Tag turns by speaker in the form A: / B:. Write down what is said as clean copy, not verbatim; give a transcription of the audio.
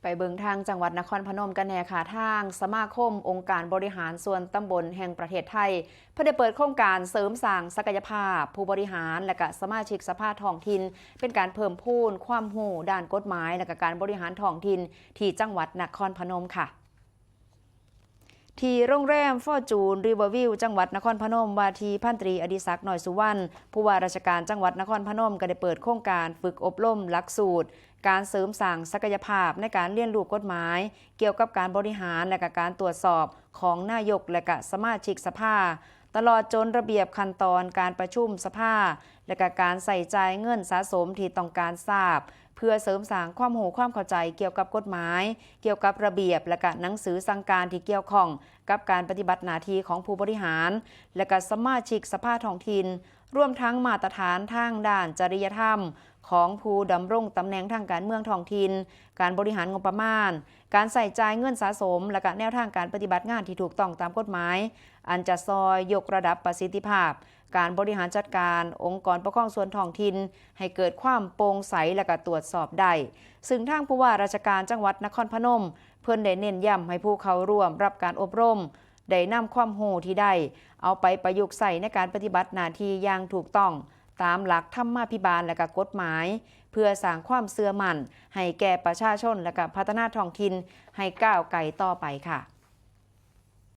A: ไปเบิงทางจังหวัดนครพนมกันแน่ค่ะทางสมาคมองค์การบริหารส่วนตำบลแห่งประเทศไทยเพื่อได้เปิดโครงการเสริมสร้างศักยภาพผู้บริหารและก็สมาชิกสภาท้องถิ่นเป็นการเพิ่มพูนความรู้ด้านกฎหมายและก็การบริหารท้องถิ่นที่จังหวัดนครพนมค่ะที่โรงแรมฟอร์จูนริเวอร์วิวจังหวัดนครพนมว่าที่พันตรีอดิศักดิ์หน่อยสุวรรณผู้ว่าราชการจังหวัดนครพนมก็ได้เปิดโครงการฝึกอบรมหลักสูตรการเสริมสร้างศักยภาพในการเรียนรู้กฎหมายเกี่ยวกับการบริหารและการตรวจสอบของนายกและก็สมาชิกสภาตลอดจนระเบียบขั้นตอนการประชุมสภาและก็การใส่ใจเงินสะสมที่ต้องการทราบเพื่อเสริมสร้างความรู้ความเข้าใจเกี่ยวกับกฎหมายเกี่ยวกับระเบียบและก็หนังสือสั่งการที่เกี่ยวข้องกับการปฏิบัติหน้าที่ของผู้บริหารและก็สมาชิกสภาท้องถิ่นรวมทั้งมาตรฐานทางด้านจริยธรรมของผู้ดำรงตำแหน่งทางการเมืองท้องถิ่นการบริหารงบประมาณการใส่ใจเงินสะสมและก็แนวทางการปฏิบัติงานที่ถูกต้องตามกฎหมายอันจะซอยยกระดับประสิทธิภาพการบริหารจัดการองค์กรปกครองส่วนท้องถิ่นให้เกิดความโปร่งใสและก็ตรวจสอบได้ซึ่งทางผู้ว่าราชการจังหวัดนครพนมเพิ่นได้เน้นย้ำให้ผู้เข้าร่วมรับการอบรมได้นำความรู้ที่ได้เอาไปประยุกต์ใส่ในการปฏิบัติหน้าที่อย่างถูกต้องตามหลักธรรมาภิบาลและก็กฎหมายเพื่อสร้างความเชื่อมั่นให้แก่ประชาชนและก็พัฒนาท้องถิ่นให้ก้าวไกลต่อไปค่ะ